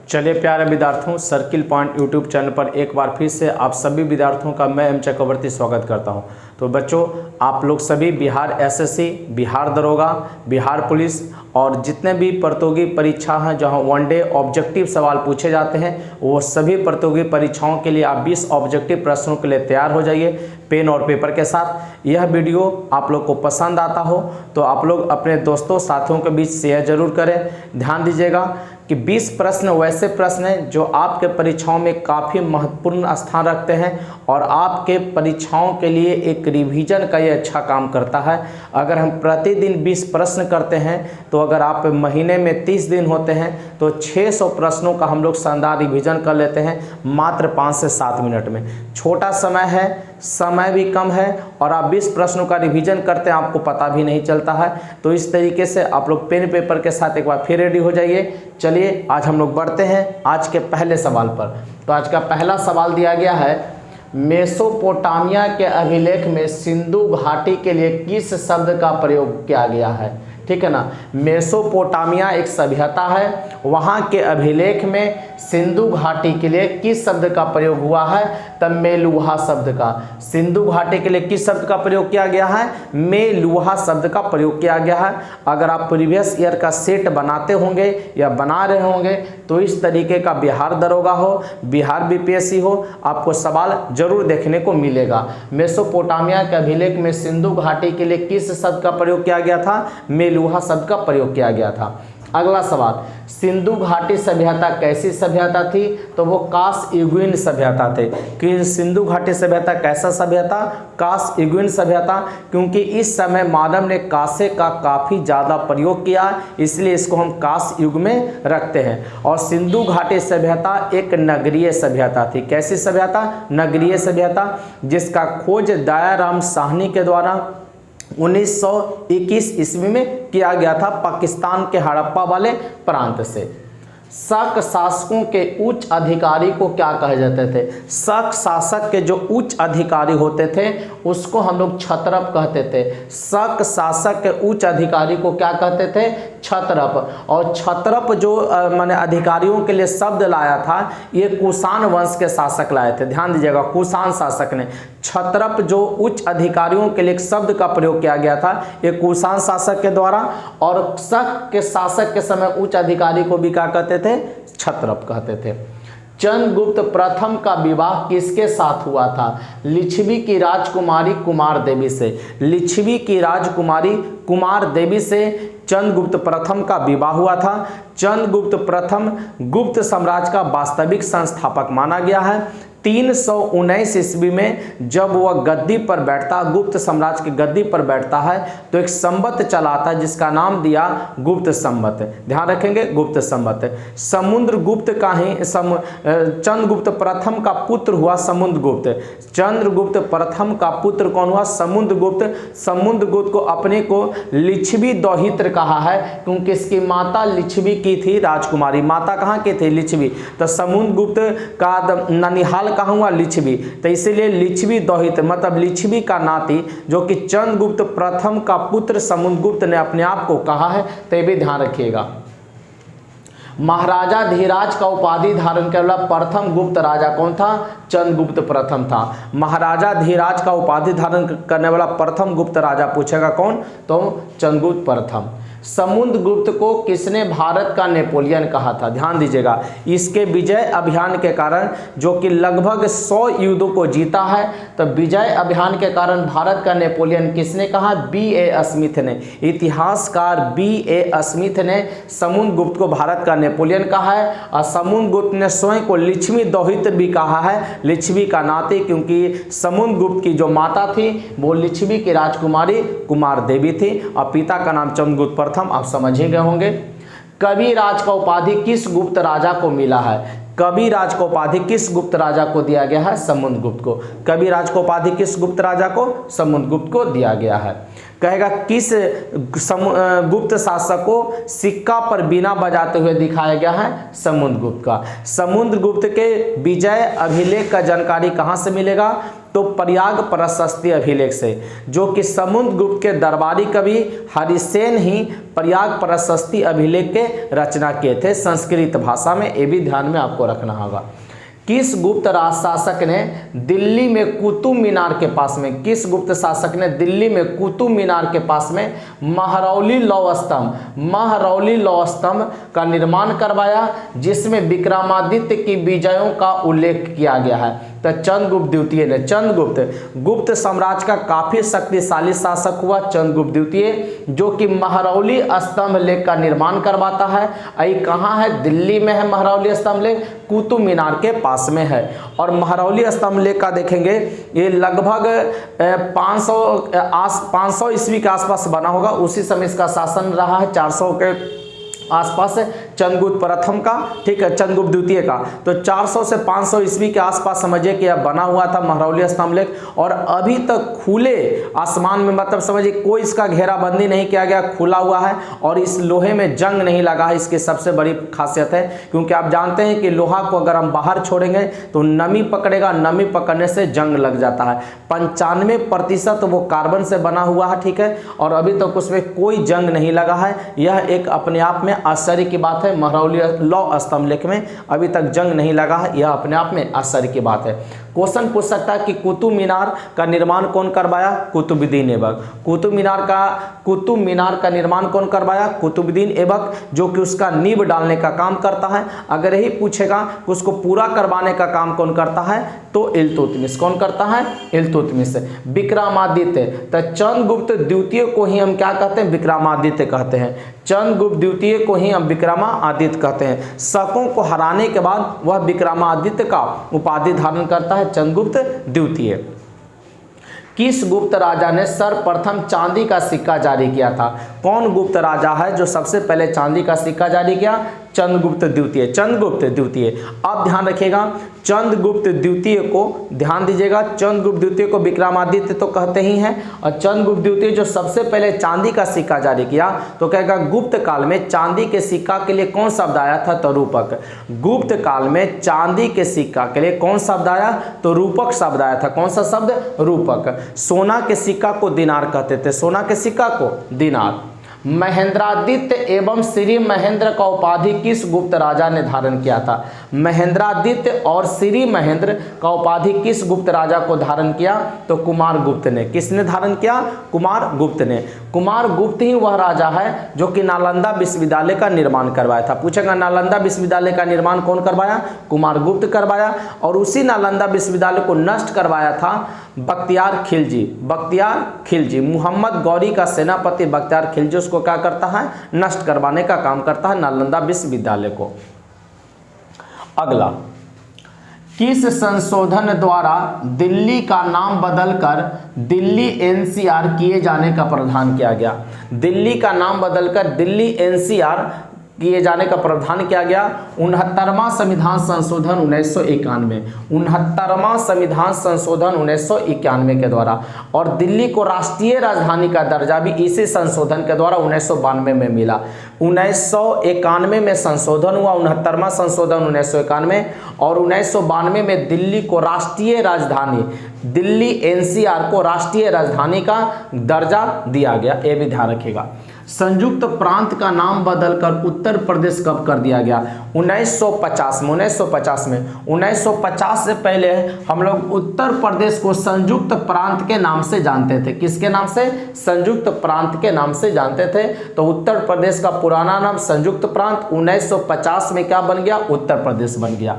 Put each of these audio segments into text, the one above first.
चलिए प्यारे विद्यार्थियों, सर्किल पॉइंट यूट्यूब चैनल पर एक बार फिर से आप सभी विद्यार्थियों का मैं एम चक्रवर्ती स्वागत करता हूं। तो बच्चों, आप लोग सभी बिहार एसएससी, बिहार दरोगा, बिहार पुलिस और जितने भी प्रतियोगी परीक्षा हैं जहां वनडे ऑब्जेक्टिव सवाल पूछे जाते हैं, वो सभी प्रतियोगी परीक्षाओं के लिए आप 20 ऑब्जेक्टिव प्रश्नों के लिए तैयार हो जाइए पेन और पेपर के साथ। यह वीडियो आप लोग को पसंद आता हो तो आप लोग अपने दोस्तों साथियों के बीच शेयर जरूर करें। ध्यान दीजिएगा कि 20 प्रश्न वैसे प्रश्न हैं जो आपके परीक्षाओं में काफ़ी महत्वपूर्ण स्थान रखते हैं और आपके परीक्षाओं के लिए एक रिवीजन का ये अच्छा काम करता है। अगर हम प्रतिदिन 20 प्रश्न करते हैं तो अगर आप महीने में 30 दिन होते हैं तो 600 प्रश्नों का हम लोग शानदार रिवीजन कर लेते हैं मात्र 5 से 7 मिनट में। छोटा समय है, समय भी कम है और आप 20 प्रश्नों का रिवीजन करते हैं, आपको पता भी नहीं चलता है। तो इस तरीके से आप लोग पेन पेपर के साथ एक बार फिर रेडी हो जाइए। चलिए आज हम लोग बढ़ते हैं आज के पहले सवाल पर। तो आज का पहला सवाल दिया गया है, मेसोपोटामिया के अभिलेख में सिंधु घाटी के लिए किस शब्द का प्रयोग किया गया है? ठीक है ना, मेसोपोटामिया एक सभ्यता है, वहाँ के अभिलेख में सिंधु घाटी के लिए किस शब्द का प्रयोग हुआ है? तब मेलुहा शब्द का। सिंधु घाटी के लिए किस शब्द का प्रयोग किया गया है? मेलुहा शब्द का प्रयोग किया गया है। अगर आप प्रीवियस ईयर का सेट बनाते होंगे या बना रहे होंगे तो इस तरीके का बिहार दरोगा हो, बिहार बीपीएससी हो, आपको सवाल जरूर देखने को मिलेगा। मेसोपोटामिया के अभिलेख में सिंधु घाटी के लिए किस शब्द का प्रयोग किया गया था? मेलुहा शब्द का प्रयोग किया गया था। अगला सवाल, सिंधु घाटी सभ्यता कैसी सभ्यता थी? तो वो कांस्य युगीन सभ्यता थे। कि सिंधु घाटी सभ्यता कैसा सभ्यता? कांस्य युगीन सभ्यता, क्योंकि इस समय मानव ने कांसे का काफ़ी ज़्यादा प्रयोग किया, इसलिए इसको हम कांस्य युग में रखते हैं। और सिंधु घाटी सभ्यता एक नगरीय सभ्यता थी। कैसी सभ्यता? नगरीय सभ्यता, जिसका खोज दयाराम साहनी के द्वारा 1921 ईस्वी में किया गया था पाकिस्तान के हड़प्पा वाले प्रांत से। शक शासकों के उच्च अधिकारी को क्या कहे जाते थे? शक शासक के जो उच्च अधिकारी होते थे उसको हम लोग क्षत्रप कहते थे। शक शासक के उच्च अधिकारी को क्या कहते थे? क्षत्रप। और क्षत्रप जो माने अधिकारियों के लिए शब्द लाया था, ये कुषाण वंश के शासक लाए थे। ध्यान दीजिएगा, कुषाण शासक ने क्षत्रप जो उच्च अधिकारियों के लिए एक शब्द का प्रयोग किया गया था, ये कुषाण शासक के द्वारा। और शक के शासक के समय उच्च अधिकारी को भी क्या कहते थे? क्षत्रप कहते थे। चंद्रगुप्त प्रथम का विवाह किसके साथ हुआ था? लिच्छवी की राजकुमारी कुमार देवी से। लिच्छवी की राजकुमारी कुमार देवी से चंद्रगुप्त प्रथम का विवाह हुआ था। चंद्रगुप्त प्रथम गुप्त साम्राज्य का वास्तविक संस्थापक माना गया है। 319 ईस्वी में जब वह गद्दी पर बैठता, गुप्त साम्राज्य की गद्दी पर बैठता है, तो एक संवत चलाता है जिसका नाम दिया गुप्त संवत। ध्यान रखेंगे, गुप्त संवत। समुद्रगुप्त का ही चंद्रगुप्त प्रथम का पुत्र हुआ समुद्रगुप्त। चंद्रगुप्त प्रथम का पुत्र कौन हुआ? समुद्रगुप्त। समुद्रगुप्त को अपने को लिच्छवी दौहित्र कहा है, क्योंकि इसकी माता लिच्छवी की थी राजकुमारी। माता कहाँ की थी? लिच्छवी। तो समुद्रगुप्त का ननिहाल कहाँ हुआ? लिच्छवी। तो इसीलिए लिच्छवी दौहित्र मतलब लिच्छवी का नाती, जो कि चंद्रगुप्त प्रथम का पुत्र समुद्रगुप्त ने अपने आप को कहा है, तो ये भी ध्यान रखिएगा। महाराजा धीराज का उपाधि धारण करने वाला प्रथम गुप्त राजा कौन था? चंद्रगुप्त प्रथम था। महाराजा धीराज का उपाधि धारण करने वाला प्रथम गुप्त राजा पूछेगा कौन? तो चंद्रगुप्त प्रथम। समुद्रगुप्त को किसने भारत का नेपोलियन कहा था? ध्यान दीजिएगा, इसके विजय अभियान के कारण, जो कि लगभग 100 युद्धों को जीता है, तो विजय अभियान के कारण भारत का नेपोलियन किसने कहा? B.A. स्मिथ ने। इतिहासकार B.A. स्मिथ ने समुद्रगुप्त को भारत का नेपोलियन कहा है। और समुद्रगुप्त ने स्वयं को लिच्छवी दौहित्र भी कहा है, लिच्छवी का नाती, क्योंकि समुद्रगुप्त की जो माता थी वो लिच्छवी की राजकुमारी कुमार देवी थी और पिता का नाम चंद्रगुप्त प्रथम। आप समझ ही गए होंगे। कविराज का उपाधि किस गुप्त राजा को मिला है? कविराज को उपाधि किस गुप्त राजा को दिया गया है? समुद्रगुप्त को। कविराज को उपाधि किस गुप्त राजा को? समुद्रगुप्त को दिया गया है। कहेगा किस गुप्त शासक को सिक्का पर बीना बजाते हुए दिखाया गया है? समुद्रगुप्त का। समुद्रगुप्त के विजय अभिलेख का जानकारी कहाँ से मिलेगा? तो प्रयाग प्रशस्ति अभिलेख से, जो कि समुद्रगुप्त के दरबारी कवि हरिसेन ही प्रयाग प्रशस्ति अभिलेख के रचना किए थे संस्कृत भाषा में। ये भी ध्यान में आपको रखना होगा। किस गुप्त राज शासक ने दिल्ली में कुतुब मीनार के पास में, किस गुप्त शासक ने दिल्ली में कुतुब मीनार के पास में महरौली लौह स्तंभ का निर्माण करवाया, जिसमें विक्रमादित्य की विजयों का उल्लेख किया गया है? तो चंद्रगुप्त द्वितीय ने। चंद्रगुप्त गुप्त साम्राज्य का काफी शक्तिशाली शासक हुआ चंद्रगुप्त द्वितीय, जो कि महरौली स्तंभ लेख का निर्माण करवाता है। ये कहाँ है? दिल्ली में है महरौली स्तंभ लेख, कुतुब मीनार के पास में है। और महरौली स्तंभ लेख का देखेंगे, ये लगभग 500 ईस्वी के आसपास बना होगा। उसी समय इसका शासन रहा है 400 के आसपास चंद्रगुप्त प्रथम का, ठीक है, चंद्रगुप्त द्वितीय का। तो 400 से 500 ईस्वी के आसपास समझिए कि यह बना हुआ था महरौली स्तंभ लेख, और अभी तक खुले आसमान में, मतलब समझिए कोई इसका घेराबंदी नहीं किया गया, खुला हुआ है, और इस लोहे में जंग नहीं लगा है। इसकी सबसे बड़ी खासियत है, क्योंकि आप जानते हैं कि लोहा को अगर हम बाहर छोड़ेंगे तो नमी पकड़ेगा, नमी पकड़ने से जंग लग जाता है। 95% वो कार्बन से बना हुआ है, ठीक है, और अभी तक उसमें कोई जंग नहीं लगा है। यह एक अपने आप में आश्चर्य की बात है। महरौली लौह स्तंभ लेख में अभी तक जंग नहीं लगा है, यह अपने आप में आश्चर्य की बात है। क्वेश्चन पूछ सकता है कि कुतुब मीनार का निर्माण कौन करवाया? कुतुबुद्दीन ऐबक। कुतुब मीनार का निर्माण कौन करवाया? कुतुबुद्दीन ऐबक, जो कि उसका नींव डालने का काम करता है। अगर यही पूछेगा कि उसको पूरा करवाने का काम कौन करता है, तो इल्तुतमिश। कौन करता है? इल्तुतमिश। विक्रमादित्य, तो चंद्रगुप्त द्वितीय को ही हम क्या कहते हैं? विक्रमादित्य कहते हैं। चंद्रगुप्त द्वितीय को ही हम विक्रमादित्य कहते हैं। शकों को हराने के बाद वह विक्रमादित्य का उपाधि धारण करता है चंद्रगुप्त द्वितीय। किस गुप्त राजा ने सर्वप्रथम चांदी का सिक्का जारी किया था? कौन गुप्त राजा है जो सबसे पहले चांदी का सिक्का जारी किया? चंद्रगुप्त द्वितीय। चंद्रगुप्त द्वितीय। अब ध्यान रखिएगा, चंद्रगुप्त द्वितीय को ध्यान दीजिएगा। चंद्रगुप्त द्वितीय को विक्रमादित्य तो कहते ही हैं, और चंद्रगुप्त द्वितीय जो सबसे पहले चांदी का सिक्का जारी किया, तो कहेगा गुप्त काल में चांदी के सिक्का के लिए कौन शब्द आया था? तो रूपक। गुप्त काल में चांदी के सिक्का के लिए कौन शब्द आया? तो रूपक शब्द आया था। कौन सा शब्द? रूपक। सोना के सिक्का को दिनार कहते थे। सोना के सिक्का को दिनार। महेंद्रादित्य एवं श्री महेंद्र का उपाधि किस गुप्त राजा ने धारण किया था? महेंद्रादित्य और श्री महेंद्र का उपाधि किस गुप्त राजा को धारण किया? तो कुमार गुप्त ने। किसने धारण किया? कुमार गुप्त ने। कुमार गुप्त ही वह राजा है जो कि नालंदा विश्वविद्यालय का निर्माण करवाया था। पूछेगा नालंदा विश्वविद्यालय का निर्माण कौन करवाया? कुमार गुप्त करवाया। और उसी नालंदा विश्वविद्यालय को नष्ट करवाया था बख्तियार खिलजी। बख्तियार खिलजी, मोहम्मद गौरी का सेनापति बख्तियार खिलजी उसको क्या करता है? नष्ट करवाने का काम करता है नालंदा विश्वविद्यालय को। अगला, किस संशोधन द्वारा दिल्ली का नाम बदलकर दिल्ली एनसीआर किए जाने का प्रावधान किया गया? दिल्ली का नाम बदलकर दिल्ली एनसीआर किए जाने का प्रावधान किया गया? 69वां संविधान संशोधन 1991। 69वां संविधान संशोधन 1991 के द्वारा। और दिल्ली को राष्ट्रीय राजधानी का दर्जा भी इसी संशोधन के द्वारा 1992 में मिला। 1991 में संशोधन हुआ, 69वां संशोधन 1991, और 1992 में दिल्ली को राष्ट्रीय राजधानी, दिल्ली एनसीआर को राष्ट्रीय राजधानी का दर्जा दिया गया। ये भी ध्यान रखिएगा। संयुक्त प्रांत का नाम बदलकर उत्तर प्रदेश कब कर दिया गया? 1950 में। 1950 से पहले हम लोग उत्तर प्रदेश को संयुक्त प्रांत के नाम से जानते थे। किसके नाम से? संयुक्त प्रांत के नाम से जानते थे। तो उत्तर प्रदेश का पुराना नाम संयुक्त प्रांत 1950 में क्या बन गया? उत्तर प्रदेश बन गया।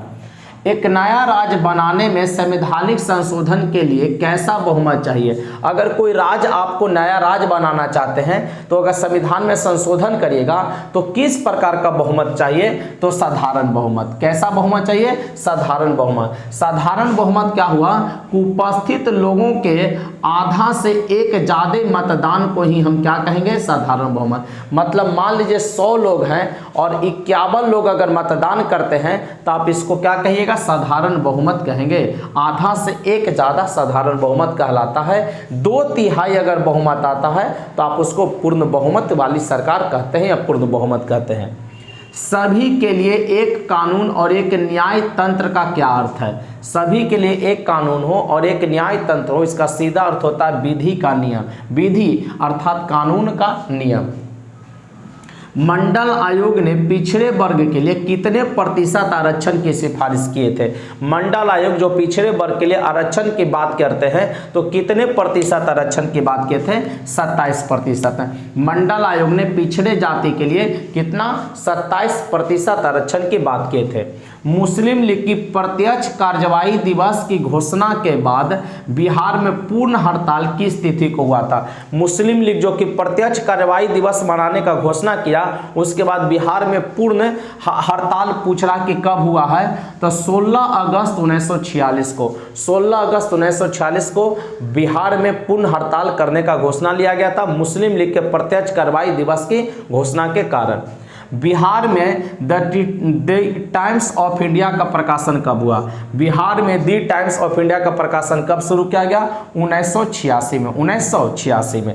एक नया राज्य बनाने में संवैधानिक संशोधन के लिए कैसा बहुमत चाहिए? अगर कोई राज्य आपको नया राज्य बनाना चाहते हैं तो अगर संविधान में संशोधन करिएगा तो किस प्रकार का बहुमत चाहिए? तो साधारण बहुमत। कैसा बहुमत चाहिए? साधारण बहुमत। साधारण बहुमत क्या हुआ? उपस्थित लोगों के आधा से एक ज्यादा मतदान को ही हम क्या कहेंगे? साधारण बहुमत। मतलब मान लीजिए 100 लोग हैं और 51 लोग अगर मतदान करते हैं तो आप इसको क्या कहिएगा? साधारण बहुमत कहेंगे। आधा से एक ज्यादा साधारण बहुमत कहलाता है। 2/3 अगर बहुमत आता है तो आप उसको पूर्ण बहुमत वाली सरकार कहते हैं या पूर्ण बहुमत कहते हैं। सभी के लिए एक कानून और एक न्याय तंत्र का क्या अर्थ है? सभी के लिए एक कानून हो और एक न्याय तंत्र हो, इसका सीधा अर्थ होता है विधि का नियम। विधि अर्थात कानून का नियम। मंडल आयोग ने पिछड़े वर्ग के लिए कितने प्रतिशत आरक्षण की सिफारिश किए थे? मंडल आयोग जो पिछड़े वर्ग के लिए आरक्षण की बात करते हैं तो कितने प्रतिशत आरक्षण की बात किए थे? 27%। मंडल आयोग ने पिछड़े जाति के लिए कितना? 27% आरक्षण की बात किए थे। मुस्लिम लीग की प्रत्यक्ष कार्यवाही दिवस की घोषणा के बाद बिहार में पूर्ण हड़ताल किस तिथि को हुआ था? मुस्लिम लीग जो कि प्रत्यक्ष कार्यवाही दिवस मनाने का घोषणा किया, उसके बाद बिहार में पूर्ण हड़ताल पूछ रहा कि कब हुआ है, तो 16 अगस्त 1946 को। 16 अगस्त 1946 को बिहार में पूर्ण हड़ताल करने का घोषणा लिया गया था मुस्लिम लीग के प्रत्यक्ष कार्यवाही दिवस की घोषणा के कारण। बिहार में द टाइम्स ऑफ इंडिया का प्रकाशन कब हुआ? बिहार में द टाइम्स ऑफ इंडिया का प्रकाशन कब शुरू किया गया? 1986 में। 1986 में।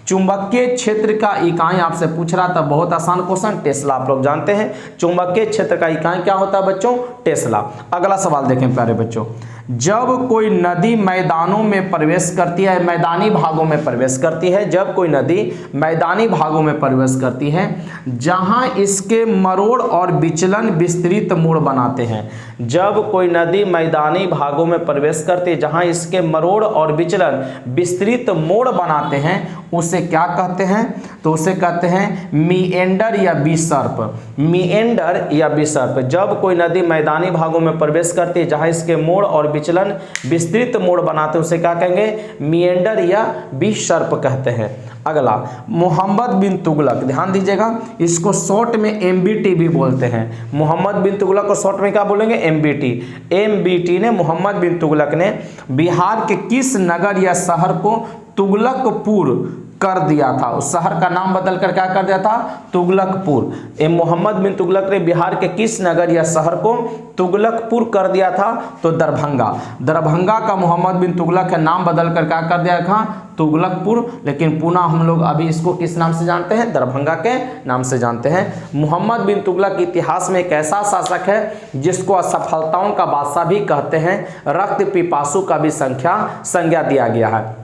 चुंबकीय क्षेत्र का इकाई आपसे पूछ रहा था, बहुत आसान क्वेश्चन, टेस्ला। आप लोग जानते हैं चुंबकीय क्षेत्र का इकाई क्या होता है बच्चों? टेस्ला। अगला सवाल देखें प्यारे बच्चों, जब कोई नदी मैदानों में प्रवेश करती है, मैदानी भागों में प्रवेश करती है, जब कोई नदी मैदानी भागों में प्रवेश करती है जहां इसके मरोड़ और विचलन विस्तृत मोड़ बनाते हैं, जब कोई नदी मैदानी भागों में प्रवेश करती है जहां इसके मरोड़ और विचलन विस्तृत मोड़ बनाते हैं, उसे क्या कहते हैं? तो उसे कहते हैं मीएंडर या विसर्प। मीएंडर या विसर्प। जब कोई नदी मैदानी भागों में प्रवेश करती है जहां इसके मोड़ और विचलन विस्तृत मोड़ बनाते हैं, उसे क्या कहेंगे? मीएंडर या विसर्प कहते हैं। अगला, मोहम्मद बिन तुगलक, ध्यान दीजिएगा, इसको शॉर्ट में एमबीटी भी बोलते हैं। मोहम्मद बिन तुगलक को शॉर्ट में क्या बोलेंगे? एमबीटी। एमबीटी ने, मोहम्मद बिन तुगलक ने बिहार के किस नगर या शहर को तुगलकपुर कर दिया था? उस शहर का नाम बदल कर क्या कर दिया था? तुगलकपुर। मोहम्मद बिन तुगलक ने बिहार के किस नगर या शहर को तुगलकपुर कर दिया था? तो दरभंगा। दरभंगा का मोहम्मद बिन तुगलक का नाम बदल कर क्या कर दिया था? तुगलकपुर। लेकिन पुनः हम लोग अभी इसको किस नाम से जानते हैं? दरभंगा के नाम से जानते हैं। मोहम्मद बिन तुगलक इतिहास में एक ऐसा शासक है जिसको असफलताओं का बादशाह भी कहते हैं, रक्त पिपासु का भी संज्ञा दिया गया है।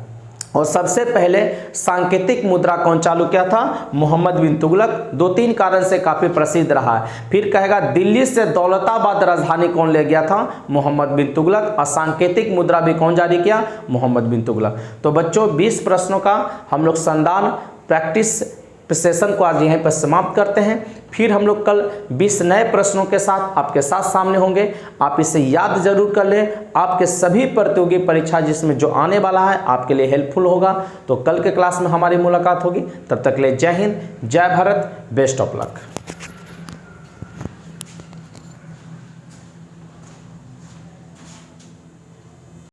और सबसे पहले सांकेतिक मुद्रा कौन चालू किया था? मोहम्मद बिन तुगलक। 2-3 कारण से काफी प्रसिद्ध रहा है। फिर कहेगा दिल्ली से दौलताबाद राजधानी कौन ले गया था? मोहम्मद बिन तुगलक। और सांकेतिक मुद्रा भी कौन जारी किया? मोहम्मद बिन तुगलक। तो बच्चों 20 प्रश्नों का हम लोग संधान प्रैक्टिस सेशन को आज यहीं पर समाप्त करते हैं। फिर हम लोग कल 20 नए प्रश्नों के साथ आपके साथ सामने होंगे। आप इसे याद जरूर कर लें। आपके सभी प्रतियोगी परीक्षा जिसमें जो आने वाला है आपके लिए हेल्पफुल होगा। तो कल के क्लास में हमारी मुलाकात होगी। तब तक के लिए जय हिंद, जय भारत, बेस्ट ऑफ लक।